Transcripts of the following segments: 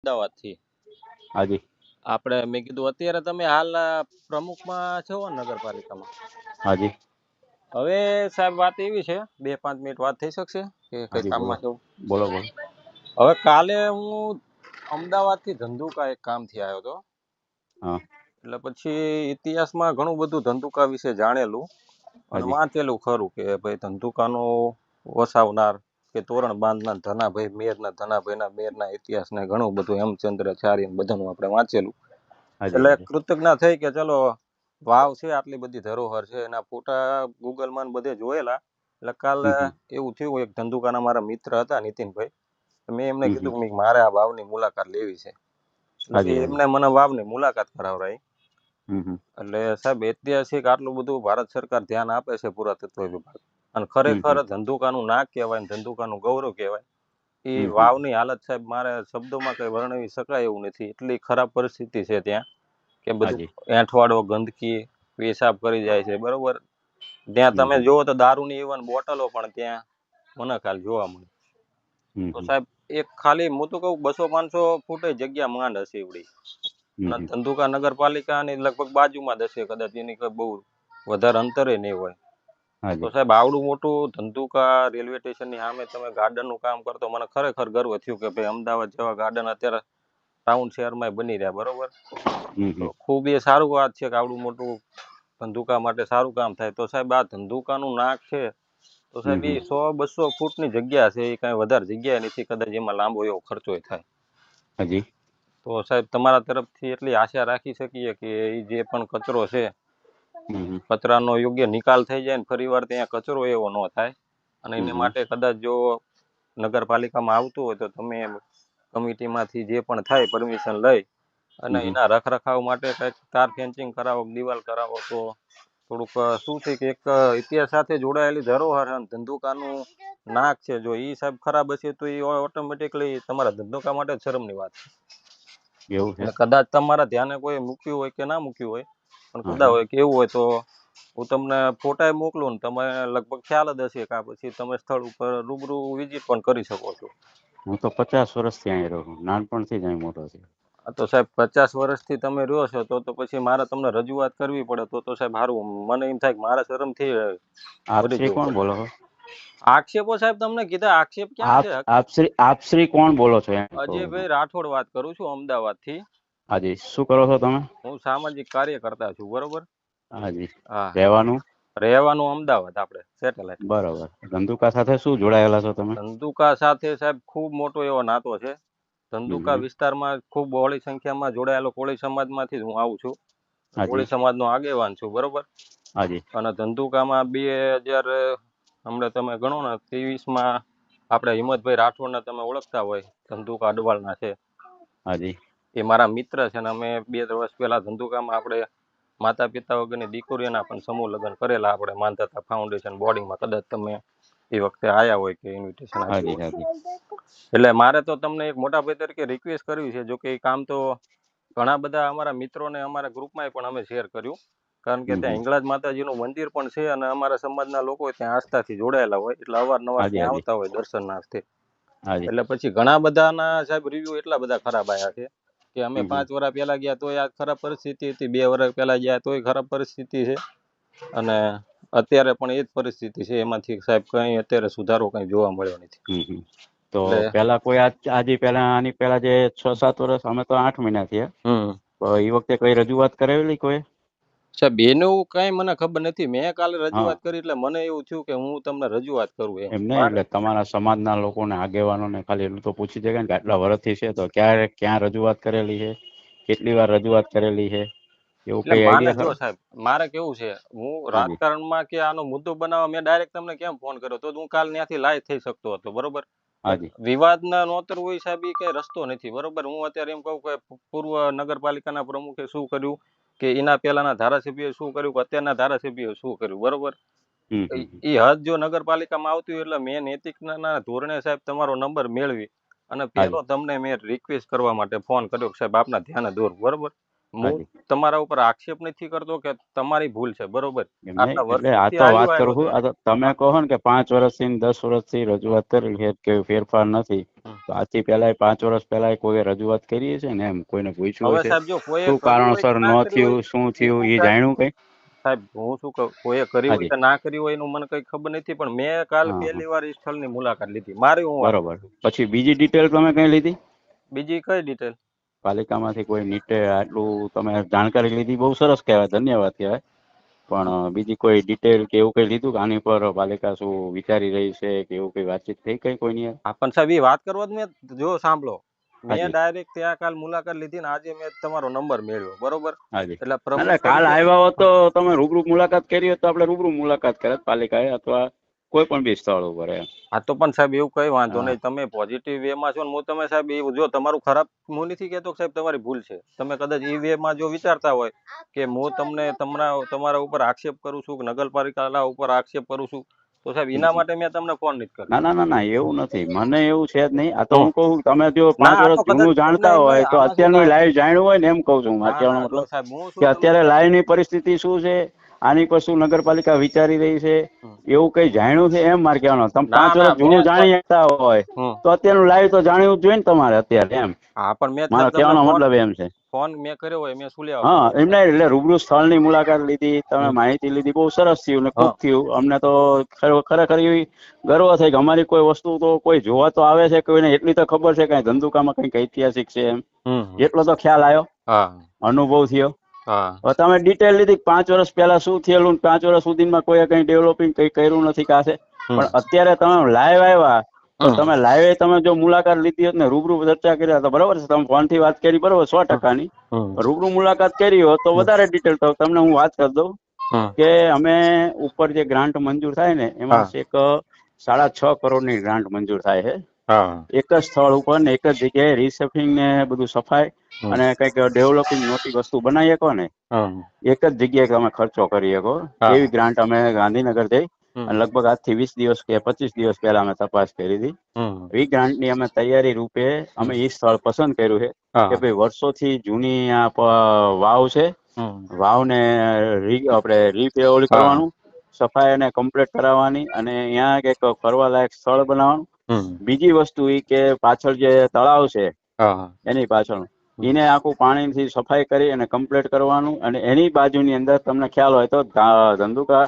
અમદાવાદથી હાજી આપણે મેં કીધું અત્યારે તમે હાલ પ્રમુખમાં છો ને નગરપાલિકામાં. હાજી હવે સાહેબ વાત એવી છે, 2-5 મિનિટ વાત થઈ શકશે કે કઈ હાજી બોલો કામમાં છો? બોલો બોલો. હવે કાલે હું અમદાવાદથી ધંધુકા એક કામથી આવ્યો હતો. હા એટલે પછી ઇતિહાસમાં ઘણું બધું ધંધુકા વિશે જાણેલું અને હાજી વાંચેલું ખરું કે ભાઈ ધંધુકાનો વસાવનાર કે તોરણ બાંધનાર ધનાભાઈ મેરના ધનાભાઈના મેરના ઇતિહાસને ઘણું બધું હેમચંદ્રાચાર્ય બધાનું આપણે વાંચેલું. હાજી એટલે હાજી કૃતજ્ઞ થઈ કે ચલો વાવ છે, આટલી બધી ધરોહર છે, એના ફોટા ગૂગલમાં ને બધે જોયેલા. એટલે કાલે એવું થયું, એક ધંધુકાના મારા મિત્ર હતા નીતિનભાઈ, મેં એમને કીધું કે મારે આ વાવની મુલાકાત લેવી છે. હાજી એટલે હાજી એમને મને વાવની મુલાકાત કરાવરાઈ. હમ એટલે સાહેબ ઐતિહાસિક આટલું બધું ભારત સરકાર ધ્યાન આપે છે પુરાતત્વ વિભાગ, અને ખરેખર ધંધુકાનું નાક કહેવાય ને ધંધુકાનું ગૌરવ કહેવાય. એ વાવની હાલત સાહેબ મારે શબ્દોમાં કઈ વર્ણવી શકાય એવું નથી, એટલી ખરાબ પરિસ્થિતિ છે ત્યાં કે બધું હાજી એંઠવાડો ગંદકી પેશાબ કરી જાય છે. બરોબર, ત્યાં તમે જોવો તો દારૂની ઇવન બોટલો પણ ત્યાં મને ખાલ જોવા મળે. તો સાહેબ એક ખાલી હું તો કહું 200-500 ફૂટે જગ્યા માંડ હશે એવડી. અને ધંધુકા નગરપાલિકાની લગભગ બાજુમાં જ હશે કદાચ, એની કઈ બહુ વધારે અંતરે નહીં હોય. તો હાજી સાહેબ આવડું મોટું ધંધુકા રેલવે સ્ટેશનની સામે તમે ગાર્ડનનું કામ કરતો, મને ખરેખર ગર્વ થયું કે ભાઈ અમદાવાદ જેવા ગાર્ડન અત્યારે ટાઉન શહેરમાં બની રહ્યા. બરોબર, તો ખૂબ એ સારું વાત છે કે આવડું મોટું ધંધુકા માટે સારું કામ થાય. તો સાહેબ આ ધંધુકાનું નાક છે, તો સાહેબ એ 100-200 ફૂટની જગ્યા છે, એ કાંઈ વધારે જગ્યા નથી, કદાચ એમાં લાંબો એવો ખર્ચો થાય. હાજી તો સાહેબ તમારા તરફથી એટલી આશા રાખી શકીએ કે એ જે પણ કચરો છે, કચરાનો યોગ્ય નિકાલ થઈ જાય ને ફરીવાર ત્યાં કચરો એવો ન થાય. અને એને માટે કદાચ જો નગરપાલિકામાં આવતું હોય તો તમે કમિટીમાંથી જે પણ થાય પરમિશન લઈ અને એના રખરખાવ માટે કંઈક તાર ફેન્સિંગ કરાવો, દિવાલ કરાવો, તો થોડુંક શું છે કે એક ઇતિહાસ સાથે જોડાયેલી ધરોહર અને ધંધુકાનું નાક છે, જો એ સાહેબ ખરાબ હશે તો એ ઓટોમેટિકલી તમારા ધંધુકા માટે જ શરમની વાત છે. એવું છે. અને કદાચ તમારા ધ્યાને કોઈ મૂક્યું હોય કે ના મૂક્યું હોય, પણ કદાચ હોય કે એવું હોય તો હું તમને ફોટા મોકલું ને તમે લગભગ ખ્યાલ જ હશે, કાં પછી તમે સ્થળ ઉપર રૂબરૂ વિઝિટ પણ કરી શકો છો. હું તો 50 વર્ષથી અહીં રહું છું, નાનપણથી જ અહીં મોટો છું. તો સાહેબ 50 વર્ષથી તમે રહ્યો છો તો પછી મારે તમને રજૂઆત કરવી પડે તો સાહેબ સારું, મને એમ થાય કે મારા શરમથી ભરી આપશ્રી જવું કોણ પડે. બોલો છો? આક્ષેપો સાહેબ તમને કીધા, આક્ષેપ ક્યાં છે? આપશ્રી કોણ બોલો છો એમ કહું છું. અજયભાઈ રાઠોડ વાત કરું છું અમદાવાદથી. હાજી શું કરો છો તમે? હું સામાજિક કાર્યકર્તા છું. બરોબર, હાજી હા, રહેવાનું રહેવાનું અમદાવાદ, આપણે સેટેલાઇટ. બરોબર. ધંધુકા સાથે શું જોડાયેલા છો તમે? ધંધુકા સાથે સાહેબ ખૂબ મોટો એવો નાતો છે. ધંધુકા વિસ્તારમાં ખૂબ બહોળી સંખ્યામાં જોડાયેલો કોળી સમાજમાંથી જ હું આવું છું. કોળી સમાજનો આગેવાન છું. બરોબર, હાજી અને ધંધુકામાં 2000 હમણાં તમે ગણો ને 23માં આપણે હિંમતભાઈ રાઠોડને તમે ઓળખતા હોય, ધંધુકા અડવાળના છે. હાજી એ મારા મિત્ર છે ને અમે 2 વર્ષ પહેલા ધંધુકામાં આપણે માતા પિતા વગરની દીકરીઓના પણ સમૂહ લગ્ન કરેલા, આપણે માનતા ફાઉન્ડેશન બોર્ડિંગમાં. કદાચ તમે એ વખતે આયા હોય કે ઇન્વિટેશન આપ્યું હોય. એટલે મારે તો તમને એક મોટા ભાઈ તરીકે રિક્વેસ્ટ કરવી છે. જો કે એ કામ તો ઘણા બધા અમારા મિત્રોને અમારા ગ્રુપમાં પણ અમે શેર કર્યું, કારણ કે ત્યાં હિંગળાજ માતાજીનું મંદિર પણ છે અને અમારા સમાજના લોકો ત્યાં આસ્થાથી જોડાયેલા હોય, એટલે અવારનવાર ત્યાં આવતા હોય દર્શનાર્થે. એટલે પછી ઘણા બધાના સાહેબ રિવ્યુ એટલા બધા ખરાબ આવ્યા છે કે અમે 5 વર્ષ પહેલા ગયા તોય આ ખરાબ પરિસ્થિતિ હતી, 2 વર્ષ પહેલા ગયા તોય ખરાબ પરિસ્થિતિ છે, અને અત્યારે પણ એ જ પરિસ્થિતિ છે. એમાંથી સાહેબ કઈ અત્યારે સુધારો કઈ જોવા મળ્યો નથી. તો પેલા કોઈ આજે પેલા આની પેલા જે 6-7 વર્ષ, અમે તો 8 મહિના થયા, એ વખતે કઈ રજૂઆત કરેલી કોઈ? સાહેબ એનું કઈ મને ખબર નથી. મેં કાલે રજૂઆત કરી એટલે મને એવું થયું કે હું તમને રજૂઆત કરું એમ નહીં, એટલે તમારા સમાજના લોકોને આગેવાનોને ખાલી એટલું તો પૂછી દે કે આટલા વર્ષથી છે તો ક્યાં રજૂઆત કરેલી છે, કેટલી વાર રજૂઆત કરેલી છે, એવું એટલે કઈ માને આઈડિયા જો ખરો? સાહેબ મારે કેવું છે, હું રાજકારણમાં કે આનો મુદ્દો બનાવવા મેં ડાયરેક્ટ તમને કેમ ફોન કર્યો તો હું કાલ ત્યાંથી લાઈવ થઈ શકતો હતો. બરોબર, વિવાદ ના નોતરવું હોય સાહેબ એ કઈ રસ્તો નથી. બરોબર, હું અત્યારે એમ કહું કે પૂર્વ નગરપાલિકાના પ્રમુખે શું કર્યું, કે એના પહેલાના ધારાસભ્યોએ શું કર્યું, કે અત્યારના ધારાસભ્યોએ શું કર્યું. બરોબર, એ હદ જો નગરપાલિકામાં આવતી હોય એટલે મેં નૈતિકના ધોરણે સાહેબ તમારો નંબર મેળવી અને પેલો તમને મેં રિક્વેસ્ટ કરવા માટે ફોન કર્યો કે સાહેબ આપના ધ્યાને દોર. બરોબર, હું હાજી તમારા ઉપર આક્ષેપ નથી કરતો કે તમારી ભૂલ છે, બરોબર. એમ નહીં, આટલા એટલે આ વર્ષોથી તો વાત આવ્યો કરું છું. છે. આ તો તમે કહો ને કે 5 વર્ષથી ને 10 વર્ષથી રજૂઆત કરેલી છે કે ફેરફાર નથી, હમ. તો આથી પહેલા 5 વર્ષ પહેલા કોઈ રજૂઆત કરી છે ને, એમ કોઈને પૂછ્યું હવે હશે સાહેબ જો કોઈએ શું કર્યું હોય કારણોસર કે ન ના કર્યું થયું, હોય, શું થયું, હું એ સાહેબ જાણ્યું કઈ? સાહેબ હું શું કહું, કોઈએ કર્યું હોય હાજી. કે ના કર્યું હોય એનું મને કઈ ખબર નથી, પણ મેં કાલ હા હા, પહેલી વાર એ સ્થળની મુલાકાત લીધી. મારી હું વાત બરોબર. કરું છું. પછી બીજી ડિટેલ તમે કઈ લીધી બીજી કઈ ડિટેલ? પાલિકામાંથી? કોઈ નીટે આટલું તમે જાણકારી લીધી, બહુ સરસ કહેવાય, ધન્યવાદ કહેવાય. પણ બીજી કોઈ ડિટેલ કે એવું કઈ લીધું કે આની પર પાલિકા શું વિચારી રહી છે કે એવું કઈ વાતચીત થઈ કઈ કોઈની હારે? હા પણ સાહેબ એ વાત કરવા જ મેં જો સાંભળો, મેં હાજી ડાયરેક્ટ ત્યાં કાલ મુલાકાત લીધી ને આજે મેં તમારો નંબર મેળવ્યો, બરોબર. હાજી. એટલે એટલે પ્રમુખ કાલ તરીકે આવ્યા હોત તો તમે રૂબરૂ મુલાકાત કરી હોત તો આપણે રૂબરૂ મુલાકાત કરત પાલિકાએ, અથવા કોઈ પણ બી સ્થળ ઉપર એમ. હા તો પણ સાહેબ એવું કઈ વાંધો હા નહીં, તમે પોઝિટિવ વે માં છો ને હું તમે સાહેબ એવું જો તમારું ખરાબ હું નથી કહેતો કે સાહેબ તમારી ભૂલ છે, તમે કદાચ એ વે માં જો વિચારતા હોય કે હું તમને તમારા ઉપર આક્ષેપ કરું છું કે નગરપાલિકા ઉપર આક્ષેપ કરું છું, તો સાહેબ એના માટે મેં તમને ફોન નથી કર્યો. ના ના ના ના, એવું નથી, મને એવું છે જ નહીં. આ તો હમ. હું કહું, તમે જો ના 5 આ તો વર્ષ કદાચ જૂનું તમને જાણતા એમાં હોય તો આમાં શું અત્યારનું થાય, લાઈવ જાણ્યું હોય ને, એમ કહું છું. મારે ના કહેવાનો ના જો મતલબ સાહેબ હું કે શું તમને અત્યારે લાઈવ ની પરિસ્થિતિ શું છે, આની પર શું નગરપાલિકા વિચારી રહી છે, હમ. એવું કઈ જાણ્યું છે એમ મારે કહેવાનો. તમે ના 5 ના વર્ષ જૂનું મેં જાણી શકતા હોય હમ. તો અત્યારનું લાઈવ તો જાણવું જ જોઈએ ને તમારે અત્યારે, એમ હા પણ મેં મારો સાહેબ તમને કહેવાનો ફોન મતલબ એમ છે. ફોન મેં કર્યો હોય મેં શું લેવા હા કર્યો હોય એમને સાહેબ? એટલે રૂબરૂ સ્થળની મુલાકાત લીધી, તમે હમ. માહિતી લીધી, બહુ સરસ થયું ને ખૂબ હા. થયું. અમને તો ખરેખર એવી ગર્વ થાય કે અમારી કોઈ વસ્તુ તો કોઈ જોવા તો આવે છે, કોઈને એટલી તો ખબર છે કે ધંધુકામાં કંઈક ઐતિહાસિક છે એમ, હમ. એટલો તો ખ્યાલ આવ્યો, હા અનુભવ થયો. હા હવે તમે ડિટેલ લીધી 5 વર્ષ પહેલા શું થયેલું, 5 વર્ષ સુધીમાં કોઈ કઈ ડેવલપિંગ કઈ કર્યું નથી કાશે, હમ. પણ અત્યારે તમે લાઈવ આવ્યા તો હમ. તમે લાઈવ તમે જો મુલાકાત લીધી હોત ને, રૂબરૂ ચર્ચા કરી તો બરોબર છે, તમે ફોન થી વાત કરી બરોબર 100%ની, હમ. રૂબરૂ મુલાકાત કરી હોત તો વધારે ડિટેલ. તો તમને હું વાત કરી દઉં હમ. કે અમે ઉપર જે ગ્રાન્ટ મંજૂર થાય ને એમાં હા એક 6.5 કરોડની ગ્રાન્ટ મંજૂર થાય છે. હા એક જ સ્થળ ઉપર ને એક જ જગ્યાએ રીસેફિંગ ને બધું સફાઈ હમ. અને કઈક ડેવલપિંગ મોટી વસ્તુ બનાવી શકો ને, હમ. એક જ જગ્યાએ તમે ખર્ચો કરી શકો હા એવી ગ્રાન્ટ અમે ગાંધીનગર જઈ હમ. અને લગભગ આજથી 20 દિવસ કે 25 દિવસ પહેલા અમે તપાસ કરી હતી. હમ. એ ગ્રાન્ટની અમે તૈયારી રૂપે અમે એ સ્થળ પસંદ કર્યું છે કે હા ભાઈ વર્ષોથી જૂની આ વાવ છે, હમ. વાવને આપણે રીપેવલ હા કરવાનું, સફાઈ અને કમ્પ્લીટ કરાવવાની, અને અહીંયા એક ફરવાલાયક સ્થળ બનાવવાનું. હમ. બીજી વસ્તુ એ કે પાછળ જે તળાવ છે હા એની પાછળ હમ. એને આખું પાણીથી સફાઈ કરી અને કમ્પ્લીટ કરવાનું, અને એની બાજુની અંદર તમને ખ્યાલ હોય તો ધંધુકા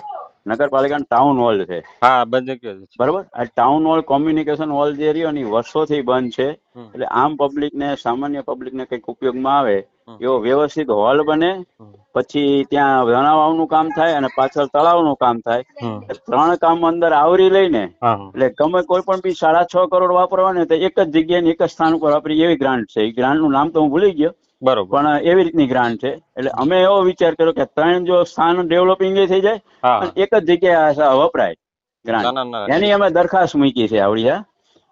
નગરપાલિકા ટાઉન હોલ છે, હા બંધ ગયો છે. બરોબર. આ ટાઉન હોલ કોમ્યુનિકેશન હોલ જે રહ્યો ને વર્ષોથી બંધ છે, હમ. એટલે આમ પબ્લિક ને સામાન્ય પબ્લિક ને કઈક ઉપયોગમાં આવે હમ. એવો વ્યવસ્થિત હોલ બને. હમ. પછી ત્યાં રણાવાવનું કામ થાય અને પાછળ તળાવનું કામ થાય, હમ. 3 કામ અંદર આવરી લઈને હા એટલે ગમે કોઈ પણ બી 6.5 કરોડ વાપરવા ને તો એક જ જગ્યાએ એક જ સ્થાન ઉપર વાપરી, એવી ગ્રાન્ટ છે. એ ગ્રાન્ટ નું નામ તો હું ભૂલી ગયો, બરોબર. પણ એવી રીતની ગ્રાન્ટ છે. એટલે અમે એવો વિચાર કર્યો કે 3 જો સ્થાન ડેવલપિંગ થઈ જાય અને હા એક જ જગ્યાએ વપરાય ના ગ્રાન્ટ, ના ના એની અમે દરખાસ્ત મૂકી છે આવડી.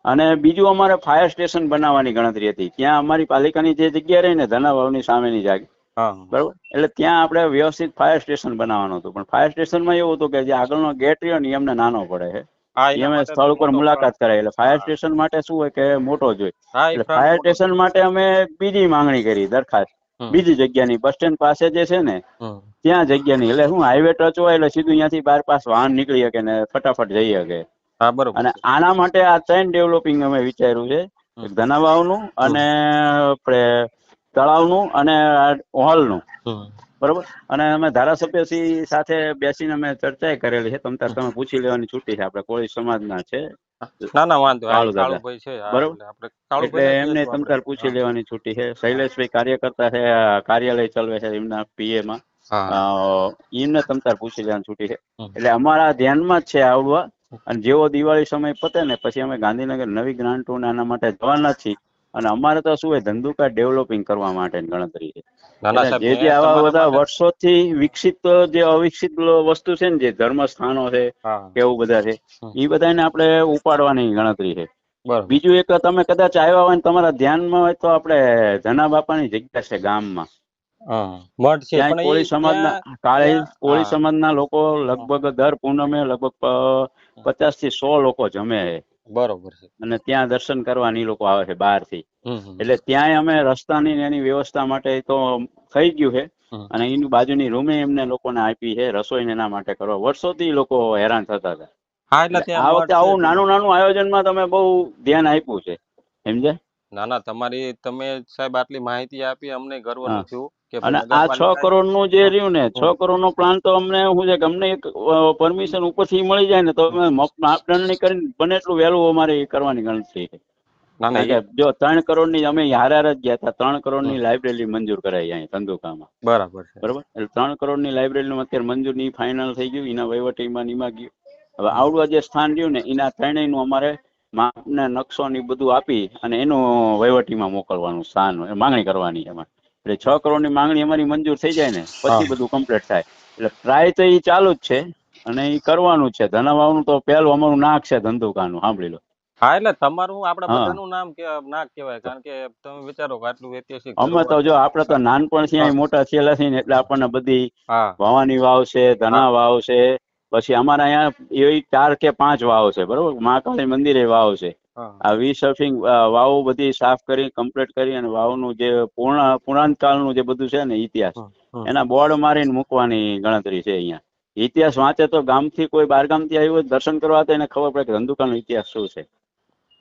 અને બીજું અમારે ફાયર સ્ટેશન બનાવવાની ગણતરી હતી. ત્યાં અમારી પાલિકાની જે જગ્યા રહી ને ધનાવાવની સામેની જાગ, હા બરોબર, એટલે ત્યાં આપણે વ્યવસ્થિત ફાયર સ્ટેશન બનાવવાનું હતું. પણ ફાયર સ્ટેશનમાં એવું હતું કે જે આગળનો ગેટ રહ્યો ને એમને નાનો પડે છે, હા એ એના અમે માટે તો સ્થળ ઉપર મોટો મુલાકાત કરાવી. એટલે ફાયર હા સ્ટેશન માટે શું હોય કે મોટો જોઈએ, હા એ એટલે ફ્રન્ટ ફાયર મોટો સ્ટેશન માટે અમે બીજી માંગણી કરી, દરખાસ્ત હમ બીજી જગ્યાની, બસ સ્ટેન્ડ પાસે જે છે ને હમ ત્યાં જગ્યાની. એટલે હું હાઈવે ટચ હોય એટલે સીધું અહીંયાથી બાયપાસ વાહન નીકળી શકે ને ફટાફટ જઈ શકે. હા બરોબર અને છે. આના માટે આ 3 ડેવલપિંગ અમે વિચાર્યું છે, હમ ધનાવાવનું હમ અને આપણે તળાવનું અને હોલનું, હમ બરોબર. અને અમે ધારાસભ્યશ્રી સાથે બેસીને અમે ચર્ચા કરેલી છે. તમે પૂછી લેવાની છૂટી છે, આપણે કોળી સમાજના છે ના ના વાંધો, હા એ કાળુ દાદા, કાળુભાઈ છે. હા બરોબર. એટલે આપણે એટલે કાળુભાઈ ને જ એમને કહેશું આપણે. તમતાર પૂછી હા લેવાની છૂટી છે. હા શૈલેષભાઈ કાર્યકર્તા છે, કાર્યાલય ચલવે છે એમના પીએ માં, હા એમને તમતાર પૂછી લેવાની છૂટી છે. હમ એટલે અમારા ધ્યાનમાં જ છે આવડવા, અને જેવો દિવાળી સમય પતે ને પછી અમે ગાંધીનગર નવી ગ્રાન્ટો આના માટે જવાના છીએ. અને અમારે તો શું હોય, ધંધુકા ડેવલપિંગ કરવા માટેની ગણતરી છે. ના ના એટલે સાહેબ જે મેં આવા તમારા બધા માટે વર્ષોથી વિકસિત જે અવિકસિત વસ્તુ છે ને, જે ધર્મ સ્થાનો છે હા કેવું બધા છે, હમ એ બધાને આપણે ઉપાડવાની ગણતરી છે. બરોબર. બીજું એક તમે કદાચ આવ્યા હોય ને તમારા ધ્યાનમાં હોય તો આપણે ધના બાપાની જગ્યા છે ગામમાં, હા મઠ છે ત્યાં પણ કોળી એ સમાજના ત્યાં કોળી હા સમાજના લોકો લગભગ દર પૂનમે લગભગ 50 થી 100 લોકો જમે છે. બરોબર છે. અને ત્યાં દર્શન કરવાની લોકો આવે છે બહાર થી. હમ હમ એટલે ત્યાંય અમે રસ્તાની એની વ્યવસ્થા માટે તો થઈ ગયું છે હમ. અને એની બાજુની રૂમે એમને લોકોને આપી છે રસોઈને એના માટે કરવા. વર્ષોથી લોકો હેરાન થતા હતા. હા એટલે એટલે ત્યાં આ વખતે મઠ છે આવું જૂનો. નાનું નાનું આયોજનમાં તમે બહુ ધ્યાન આપ્યું છે, સમજે? ના ના, તમે સાહેબ આટલી માહિતી આપી, અમને ગર્વનું હા. થયું કે ભાઈ અને આ 6 નગરપાલિકા. કરોડ નું જે રહ્યું ને, હમ. 6 કરોડ નો પ્લાન તો અમને શું છે કે અમને એક પરમિશન ઉપરથી મળી જાય ને તો અમે માપદંડની કરીને બને એટલું વહેલું અમારે કરવાની ગણતરી છે. ના ના કારણ કે એ જો 3 કરોડની અમે હારે જ ગયા હતા, 3 હમ. કરોડની લાઇબ્રેરી મંજૂર કરાઈ અહીં ધંધુકામાં. બરાબર છે. બરોબર, એટલે 3 કરોડની લાઇબ્રેરીનું અત્યારે મંજૂર ની ફાઇનલ થઈ ગયું, એના વહીવટીમાં ને એમાં ગયું. હવે હમ. આવડું જે સ્થાન રહ્યું ને એના ત્રણેયનું અમારે માપને નકશો ને બધું આપી અને એનું વહીવટીમાં મોકલવાનું સ્થાન માંગણી કરવાની એમાં. એટલે 6 કરોડની માંગણી અમારી મંજૂર થઈ જાય ને હા પછી બધું કમ્પ્લીટ થાય. એટલે ટ્રાય તો એ ચાલુ જ છે અને એ કરવાનું જ છે. ધનાવાવનું તો પહેલું અમારું નાક છે ધંધુકાનું, સાંભળી લો. હા, એટલે તમારું આપડા હા, બધાનું નામ ના કહેવાય, કારણ કે તમે વિચારો કે આટલું ઐતિહાસિક અમે તો ધરોહર જો છે. આપણે તો નાનપણથી અહીં મોટા થયેલા છીએ ને એટલે આપણને બધી હા ભવાની વાવ છે, હા ધના વાવ છે, પછી અમારા અહીંયા એવી 4 કે 5 વાવ છે, બરોબર. મહાકાળી મંદિરે વાવ છે. હા આ વી વાવો બધી સાફ કરી કમ્પ્લીટ કરી અને વાવનું જે પુરાણ કાળનું જે બધું છે ને ઇતિહાસ હમ હમ એના બોર્ડ મારીને મૂકવાની ગણતરી છે અહીંયા. ઇતિહાસ વાંચે તો ગામથી કોઈ બાર ગામથી આવ્યું હોય દર્શન કરવા તો એને ખબર પડે કે ધંધુકાનો ઇતિહાસ શું છે.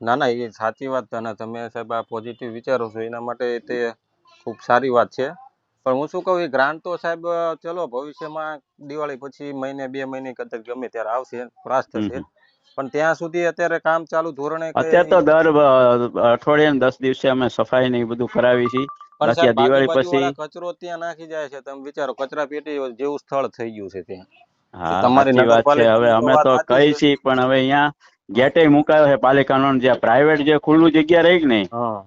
ના ના, એ સાચી વાત. અને તમે સાહેબ આ પોઝિટિવ વિચારો છો એના માટે તે ખૂબ સારી વાત છે. પણ હું શું કહું, એ ગ્રાન્ટ તો સાહેબ ચલો ભવિષ્યમાં દિવાળી પછી મહિને 2 મહિને કદાચ ગમે ત્યારે આવશે, પાસ હમ થશે. હમ. પણ ત્યાં સુધી અત્યારે કામ ચાલુ ધોરણે કઈ અત્યારે તો નહીં. દર અઠવાડિયે ને 10 દિવસે અમે સફાઈ ને એ બધું કરાવી છીએ. પણ બાકી આ સાહેબ દિવાળી આજુબાજુ પછી વાળા કચરો ત્યાં નાખી જાય છે. તમે વિચારો, કચરા પેટી જેવું સ્થળ થઈ ગયું છે ત્યાં. એ હા, તમારી સાચી વાત છે. હવે નગરપાલિકાની તો અમે વાત તો સાચી કહી છે. છીએ પણ હવે અહીંયા હા ગેટે મુકાયો છે પાલિકાનો. જે પ્રાઇવેટ જે ખુલ્લું જગ્યા રહી કે નહીં, હા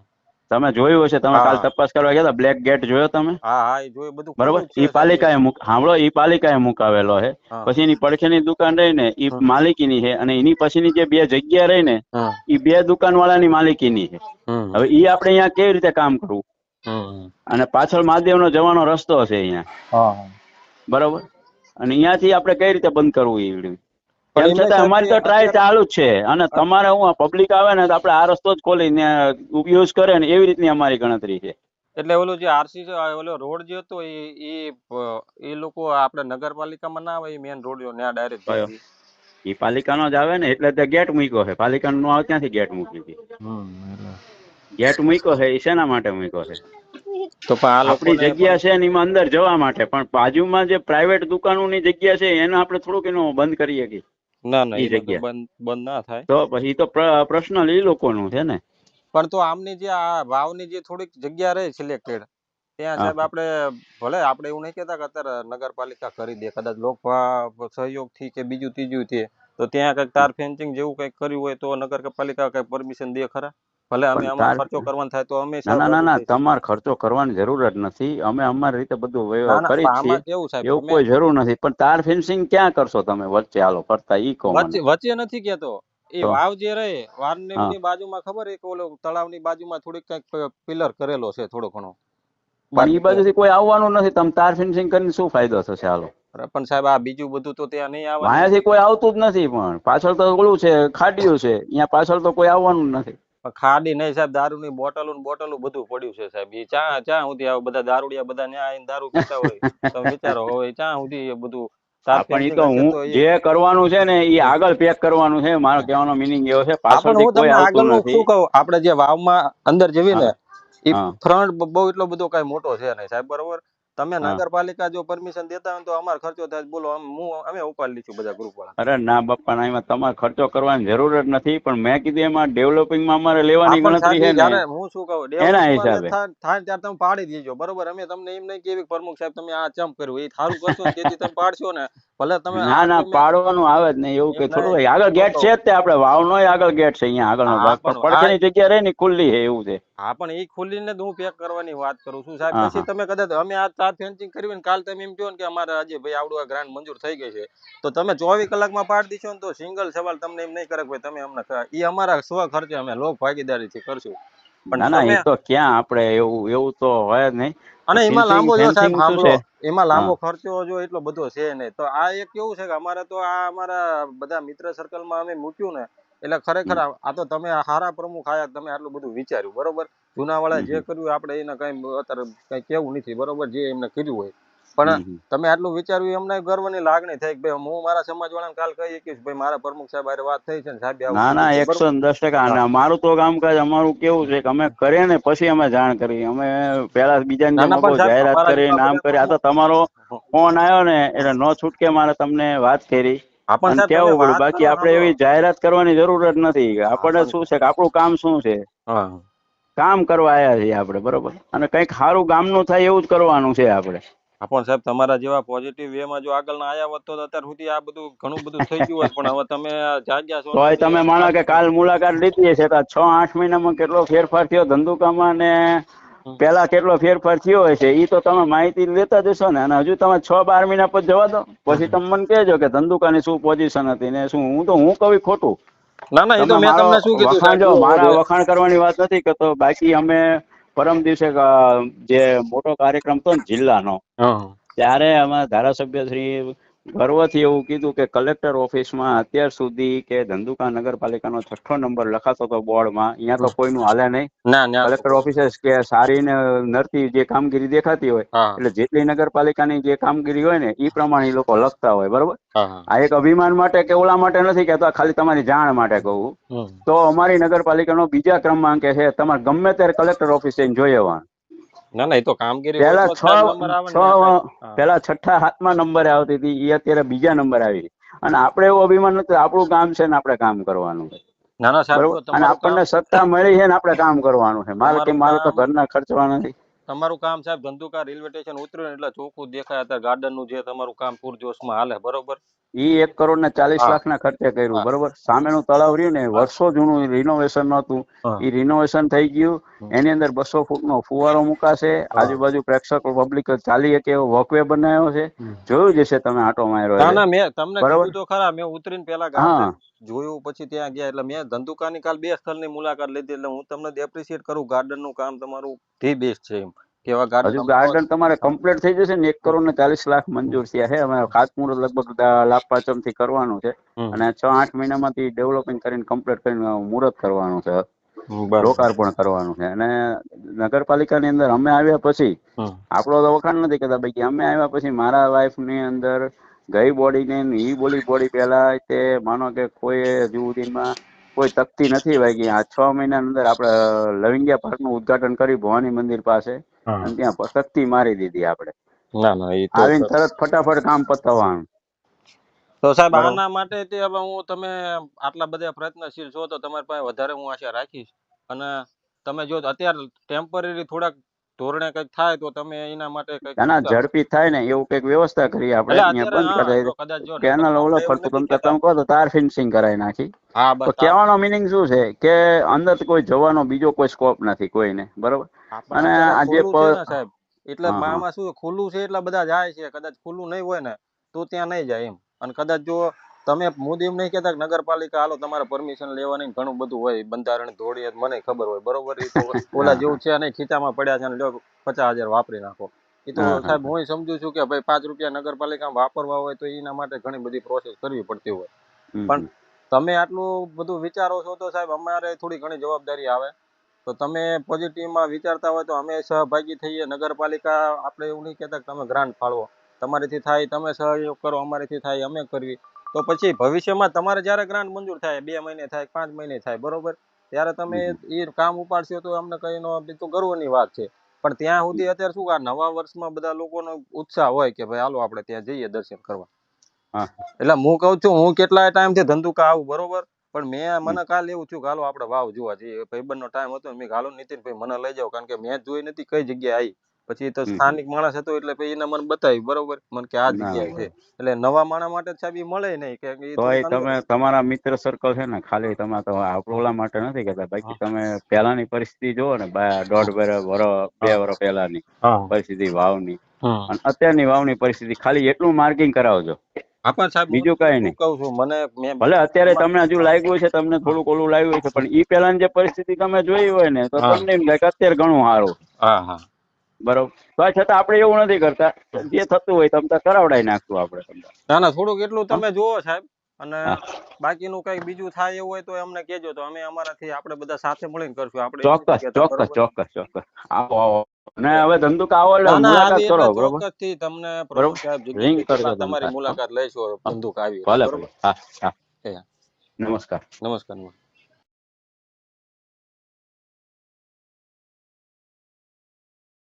તમે જોયું હશે, તમે કાલ હા તપાસ કરવા ગયા હતા, બ્લેક ગેટ જોયો તમે? હા, એ જોયું, બધું બરોબર, ખુલ્લું જ છે ઈ સાહેબ એ. પાલિકાએ સાંભળો, ઈ પાલિકાએ મુકાવેલો છે. હા પછી એની પડખેની દુકાન રહી ને ઈ હમ માલિકીની છે અને એની પછીની જે 2 જગ્યા રહી ને હમ ઈ 2 દુકાન વાળાની માલિકીની છે. હમ હવે ઈ આપણે અહીંયા કેવી રીતે કામ કરવું? હમ અને પાછળ મહાદેવનો જવાનો રસ્તો છે અહીંયા, હા. બરોબર. અને અહીંયાથી આપણે કઈ રીતે બંધ કરવું એ વિડીયો? પણ તેમ એમને છતાં સાહેબ અમારી જે તો ટ્રાય અત્યારે ચાલુ જ છે. અને તમારે હું પબ્લિક આવે ને તો આપણે આ રસ્તો જ ખોલીને યુઝ કરે ને એવી રીતની અમારી ગણતરી છે. એટલે ઓલો જે આરસી છે, ઓલો રોડ જે હતો એ લોકો આપણે નગરપાલિકામાં ના આવે, એ મેન રોડ ત્યાં ડાયરેક્ટ કયો? જાય. એ પાલિકાનો જ આવે ને, એટલે તે ગેટ મૂક્યો છે. પાલિકાનો નો આવે ત્યાંથી ગેટ મૂકી હતી. હમ. ગેટ મૂક્યો છે એ શેના માટે મૂક્યો છે? તો પણ આ આપણી લોકોને પણ જગ્યા છે ને એમાં અંદર જવા માટે, પણ બાજુમાં જે પ્રાઇવેટ દુકાનોની જગ્યા છે એને આપણે થોડુંક એનું બંધ કરીએ કે ના ના, એ એનું તો જગ્યા બંધ ના થાય. તો પછી તો પર્સનલ એ લોકોનું છે ને. પણ તો આમની જે આ વાવની જે થોડીક જગ્યા રહે સિલેક્ટેડ, ત્યાં હા સાહેબ આપણે ભલે આપણે એવું નહીં કહેતા કે અત્યારે નગરપાલિકા કરી દે, કદાચ લોક સહયોગથી કે બીજું ત્રીજું થી તો ત્યાં કંઈક તાર ફેન્સિંગ જેવું કંઈક કર્યું હોય તો નગરપાલિકા કંઈક પરમિશન દે ખરા? ભલે અમે પણ આમાં ખર્ચો કરવાનો થાય તો અમે ના સાહેબ ના ના રાજી ના, થઈશું. તમારે ખર્ચો કરવાની જરૂર જ નથી. અમે અમારી રીતે બધું ના ના, કરી પણ જ છીએ, આમાં કેવું સાહેબ, એવું અમે કોઈ જરૂર નથી. પણ તાર ફેન્સિંગ ક્યાં કરશો તમે વચ્ચે? હાલો કરતા ઈ કહો મને. વચ્ચે નથી કેતો. એ તો વાવ જે રહે, હા, વાવની બાજુમાં ખબર એક ઓલો તળાવની બાજુમાં થોડીક કંઈક પિલર કરેલો છે થોડો ઘણો. પણ બાકી ઈ બાજુથી કોઈ આવવાનું નથી. તમે તાર ફેન્સિંગ કરીને શું ફાયદો થશે? હાલો, પણ સાહેબ આ બીજું બધું તો ત્યાં નહીં આવવાનું. વાયાથી કોઈ આવતું જ નથી. પણ પાછળ તો ઓલું છે, ખાડીયું છે, અહીંયા પાછળ તો કોઈ આવવાનું નથી. ખાડી નહીં સાહેબ, દારૂની બોટલું બધું પડ્યું છે સાહેબ. એ ચા સુધી આવે, બધા દારૂડિયા બધા ન્યા આવીને દારૂ પીતા હોય. તમે વિચારો હવે ચા સુધી એ બધું તાર હા, પણ ઈ ફેન્સિંગ તો હશે હું તો એ. જે કરવાનું છે ને એ આગળ પેક કરવાનું છે. મારો કહેવાનો મિનિંગ એવો છે, હા, પણ પાછળથી હું કોઈ તમને આવતું આગળનું નથી. શું કહું, આપણે જે વાવમાં અંદર જવી ને હા એ હા ફ્રન્ટ બહુ એટલો બધો કઈ મોટો છે નહીં સાહેબ, બરોબર. તમે હા. નગરપાલિકા જો પરમિશન દેતા હોય તો અમારો ખર્ચો થાય, બોલો અમે ઉપાડી લઈશું બધા ગ્રુપ વાળા. અરે ના બાપા ના, એમાં તમારે ખર્ચો કરવાની જરૂર જ નથી. પણ મેં કીધું એમાં ડેવલપિંગમાં અમારે હા, લેવાની પણ ગણતરી સાહેબ છે ઈ ને જયારે હું શું કહું, એના ડેવલપમાં હિસાબે. થાય ત્યારે તમે પાડી દેજો, બરોબર. અમે તમને એમ નહીં કેવી પ્રમુખ સાહેબ તમે આ ચમ કર્યું, એ સારું કરશો ને તેથી તમે પાડશો ને. ભલે તમે ના આ ના, તમે પાડવાનું આવે જ નહીં એવું એમ કઈ થોડું નહીં, હોય. આગળ હું ગેટ કહું. છે જ તે આપણે વાવનોય આગળ ગેટ છે અહીંયા આગળનો હા ભાગ, પણ પણ આ પડખેની જગ્યા રહી ને ખુલ્લી છે એવું છે. હા, પણ એ ખુલીને જ હું પેક કરવાની વાત કરું છું સાહેબ. હા પછી હા. તમે કદાચ અમે આ તાર ફેન્સિંગ કર્યું ને કાલ તમે એમ કહો ને કે અમારે આજે ભાઈ આવડું આ ગ્રાન્ટ મંજૂર થઈ ગઈ છે, તો તમે 24 કલાકમાં પાડી દીશો ને તો સિંગલ સવાલ તમને એમ નહીં કરે કે ભાઈ તમે અમને એ અમારા સ્વ ખર્ચે અમે લોક ભાગીદારીથી કરશું. પણ ના ના, એ તમે તો ક્યાં આપણે એવું એવું તો હોય જ નહીં. અને એમાં ફેન્સિંગ લાંબો જો સાહેબ ફેન્સિંગ શું સાંભળો, છે? એમાં હા લાંબો ખર્ચો જો એટલો બધો છે નહીં. તો આ એક કેવું છે કે અમારે તો આ અમારા બધા મિત્ર સર્કલમાં અમે મૂક્યું ને એટલે ખરેખર આ તો તમે હારા પ્રમુખ આયા, તમે આટલું બધું વિચાર્યું, બરોબર. જૂના વાળા જે કર્યું આપણે એને કઈ અત્યારે કઈ કેવું નથી, બરોબર, જે એમને કીધું હોય. પણ તમે આટલું વિચાર્યું, એમને ગર્વની લાગણી થઈ કે ભાઈ હું મારા સમાજ વાળાને કાલ કહી શકીશ ભાઈ મારા પ્રમુખ સાહેબ હારે વાત થઈ છે ને સાહેબ આવું ના ના કીધું છે, 110%. અને અમારું તો કામકાજ અમારું કેવું છે કે અમે કરીએ ને પછી અમે જાણ કરી. અમે પેલા બીજાને ના જેમ ના, પણ સાહેબ જાહેરાત અમારા કરી, જેવા નામ બધા કરી. આ તો પ્રમુખ, તમારો ફોન આવ્યો ને એટલે નો છૂટકે મારે તમને વાત કરી હા પણ અને સાહેબ તમે કેવું પડ્યું. વાત બાકી કરો, આપણે સાંભળો. એવી જાહેરાત કરવાની જરૂર જ નથી. હા આપણને પણ શું છે કે આપણું કામ શું છે, હા કામ કરવા આવ્યા છીએ આપણે, બરોબર. અને કંઈક સારું ગામનું થાય એવું જ કરવાનું છે આપણે. હા પણ સાહેબ તમારા જેવા પોઝિટિવ વે માં જો આગળ ના આયા હોત તો અત્યાર સુધી આ બધું ઘણું બધું થઈ ગયું હોત. પણ હવે તમે જાગ્યા છો તોય ને તમે માનો કે કાલ મુલાકાત લીધી છે તો 6-8 મહિનામાં કેટલો ફેરફાર થયો ધંધુકામાં ને પેલા કેટલો ફેરફાર થયો હોય છે એ તો તમે માહિતી લેતા જશો ને. અને હજુ તમે 6-12 મહિના પછી જવા દો, પછી તમે મને કહેજો કે ધંધુકાની શું પોઝિશન હતી ને શું. હું કહું ખોટું? ના ના, એ તો તમે મેં મારો તમને શું કીધું વખાણ સાહેબ, જો, જો મારા વખાણ કરવાની વાત નથી કરતો. બાકી અમે પરમ દિવસે જે મોટો કાર્યક્રમ હતો ને જિલ્લાનો, હા ત્યારે અમારા ધારાસભ્ય શ્રી ગર્વથી એવું કીધું કે કલેક્ટર ઓફિસમાં અત્યાર સુધી કે ધંધુકા નગરપાલિકાનો 6ઠ્ઠો નંબર લખાતો હતો બોર્ડમાં, અહીંયા તો કોઈનું હાલે નહીં. ના ના તો કલેક્ટર ઓફિસે કે સારી ને નરતી જે કામગીરી દેખાતી હોય હા એટલે જેટલી નગરપાલિકાની જે કામગીરી હોય ને એ પ્રમાણે એ લોકો લખતા હોય, બરોબર. હા હા આ એક અભિમાન માટે કે ઓલા માટે નથી કહેતો, ખાલી તમારી જાણ માટે કહું. તો અમારી નગરપાલિકાનો બીજા ક્રમાંકે છે. તમારે ગમે ત્યારે કલેક્ટર ઓફિસે જોઈ આવવાનું. ના ના, એ તો કામગીરી હોય પેલા તો જ સાહેબ નંબર આવે ને ત્યાં સાહેબ. હા પેલા 6ઠ્ઠા 7મા નંબરે આવતી હતી, એ અત્યારે બીજા નંબર આવી. અને આપણે એવું અભિમાન નથી, આપણું કામ છે ને આપણે કામ કરવાનું છે, ના ના સાહેબ, બરોબર. જો અને તમારું કામ, આપણને સત્તા મળી છે ને આપણે કામ કરવાનું છે. તમારું મારે તો કામ, ઘરના ખર્ચવા નથી. તમારું કામ સાહેબ ધંધુકા રેલવે સ્ટેશન ઉતર્યું ને એટલે ચોખ્ખું દેખાય. અત્યારે ગાર્ડન નું જે તમારું કામ પૂરજોશમાં હાલે, બરોબર. ઈ 1,40,00,000 ખર્ચે કર્યું, હા બરોબર. સામેનું તળાવ રહ્યું ને, હા વર્ષો જૂનું રિનોવેશન નહોતું, હા એ રિનોવેશન થઈ ગયું. એની અંદર 200 ફૂટનો ફુવારો મુકાશે. હા. આજુબાજુ પ્રેક્ષકો પબ્લિક ચાલી શકે એવો વોકવે બનાવ્યો છે. જોયું જશે તમે આટો માર્યો ના એટલે, ના, મેં તમને બરોબર. કીધું તો ખરા. મેં ઉતરીને પેલા ગામડે હા જોયું, પછી ત્યાં ગયા. એટલે મેં ધંધુકાની કાલ 2 સ્થળની મુલાકાત લીધી. એટલે હું તમને એપ્રિશિએટ કરું, ગાર્ડન નું કામ તમારું ધી બેસ્ટ છે. એમ કેવા ગાર્ડન હજુ તમે ગાર્ડન તમારે કમ્પ્લીટ થઈ જશે ને. 1,40,00,000 મંજૂર થયા છે. અમે ખાતમુહૂર્ત લગભગ લાભ પાંચમથી કરવાનું છે. અને 6-8 મહિનામાંથી ડેવલપિંગ કરીને કમ્પ્લીટ કરીને મુહૂર્ત કરવાનું છે, બરાબર. લોકાર્પણ કરવાનું છે. અને નગરપાલિકાની અંદર અમે આવ્યા પછી આપણો તો વખાણ નથી કરતા ભાઈ. અમે આવ્યા પછી મારા વાઈફ ની અંદર ગઈ બોડી ને ઈ બોડી પેલા તે માનો કે કોઈ હજુ સુધીમાં કોઈ તકતી નથી વાગી. આ 6 મહિના અંદર આપણે લવિંગિયા પાર્ક નું ઉદઘાટન કરી ભવાની મંદિર પાસે, હા અને ત્યાં તકતી મારી દીધી આપણે. ના ના, એ તો આવીને તરત ફટાફટ કામ પતાવવાનું, તો સાહેબ બરોબર. આના માટે તે હવે હું, તમે આટલા બધા પ્રયત્નશીલ છો તો તમારી પાસે વધારે હું આશા રાખીશ. અને તમે જો અત્યારે ટેમ્પરરી થોડાક ધોરણે કંઈક થાય તો તમે એના માટે કંઈક ના વિચારો. ઝડપી થાય ને એવું કંઈક વ્યવસ્થા કરી આપણે. એટલે અહીંયા અત્યારે બંધ હા, કરાય, જો કદાચ જો નકર કેનલ ઓલો આપણે એવું ફરતું નથી તમે કેતા. કહો તો તાર ફિનિશિંગ કરાવી નાખી. હા બસ તો કહેવાનો મિનિંગ શું છે કે અંદર કોઈ જવાનો બીજો કોઈ સ્કોપ નથી કોઈને, બરોબર. પણ અને અત્યારે આ જે ખુલ્લું છે ને સાહેબ, એટલે હા હા આમાં શું ખુલ્લું છે એટલે બધા જાય છે. કદાચ ખુલ્લું નહીં હોય ને તો ત્યાં નહીં જાય એમ. અને કદાચ જો તમે મોદી એમ નહીં કહેતા કે નગરપાલિકા હાલો તમારે પરમિશન લેવાની ઘણું બધું હોય, બંધારણ ધોળી મને ખબર હોય, બરોબર. એ તો ઓલા હા જેવું છે નહીં, ખીચામાં પડ્યા છે ને લો 50,000 વાપરી નાખો. એ તો હા હા સાહેબ હું સમજુ છું કે ભાઈ 5 રૂપિયા નગરપાલિકામાં વાપરવા હોય તો એના માટે ઘણી બધી પ્રોસેસ કરવી પડતી હોય. પણ તમે આટલું બધું વિચારો છો તો સાહેબ અમારે થોડી ઘણી જવાબદારી આવે. તો તમે પોઝિટિવમાં વિચારતા હોય તો અમે સહભાગી થઈએ. નગરપાલિકા આપણે એવું નહીં કહેતા કે તમે ગ્રાન્ટ ફાળવો, તમારીથી થાય તમે સહયોગ કરો, અમારીથી થાય અમે કરવી. તો પછી ભવિષ્યમાં તમારે જ્યારે ગ્રાન્ટ મંજૂર થાય, 2 મહિને થાય, 5 મહિને થાય, બરોબર, ત્યારે તમે એ કામ ઉપાડશો તો અમને કઈ નો તો ગર્વની વાત છે. પણ ત્યાં સુધી અત્યારે શું, આ નવા વર્ષમાં બધા લોકોનો ઉત્સાહ હોય કે ભાઈ હાલો આપણે ત્યાં જઈએ દર્શન કરવા. હા એટલે હું કહું છું, હું કેટલાય ટાઈમથી ધંધુકા આવું, બરોબર. પણ મને કાલ એવું થયું કે હાલો આપણે વાવ જોવા જઈએ. ભાઈબંધનો ટાઈમ હતો, મેં હાલો નીતિનભાઈ મને લઈ જાઓ, કારણ કે મેં જોઈ નથી કઈ જગ્યાએ આવી. પછી તો સ્થાનિક માણસ હતો એટલે પછી એને મને બતાવ્યું, બરોબર, મને કે આ ના જગ્યાએ છે. એટલે નવા માણસ માટે સાહેબ ઈ મળે નહીં કે એ તોય થોડીક અંદર. તમે તમારા મિત્ર સર્કલ છે ને, ખાલી તમે તો ઓલા માટે નથી કહેતા. બાકી તમે પહેલાની પરિસ્થિતિ જુઓ ને, 2 વર્ષ પહેલાની હા પરિસ્થિતિ વાવની હા અને અત્યારની વાવની પરિસ્થિતિ, ખાલી એટલું માર્કિંગ કરાવજો, હા. પણ સાહેબ હું બીજું તમને કઈ શું નહીં. કહું છું, મને ભલે અત્યારે તમને હજુ લાગ્યું છે, તમને થોડુંક ઓલું લાગ્યું છે, પણ ઈ પેલાની જે પરિસ્થિતિ તમે જોઈ હોય ને તો હા તમને એમ લાગે અત્યારે ઘણું સારું, હા હા. બરોબર. તો છતાં આપણે એવું નથી કરતા, જે થતું હોય તમ કરાવડાવી નાખશું આપણે. ના ના, થોડુંક એટલું હા તમે જુઓ સાહેબ. અને હા. બાકીનું કઈ બીજું થાય એવું હોય તો અમને કહેજો, તો અમે અમારાથી આપણે બધા સાથે મળીને કરશું. આપણે એવું નથી ચોક્કસ કહેતા, ચોક્કસ બરોબર? ચોક્કસ ચોક્કસ આવો આવો ને હવે ધંધુકા આવો એટલે ના ના, મુલાકાત આવી કરો, એટલે બરોબર ચોક્કસથી તમને પ્રભુ બરોબર સાહેબ રિંગ જગદીશભાઈ કરજો કૃપા તમે તમારી તાર. મુલાકાત લઈશું હા, ધંધુકા આવી એટલે, ભલે બરોબર? ભલે હા હા એ હા. નમસ્કાર. નમસ્કાર.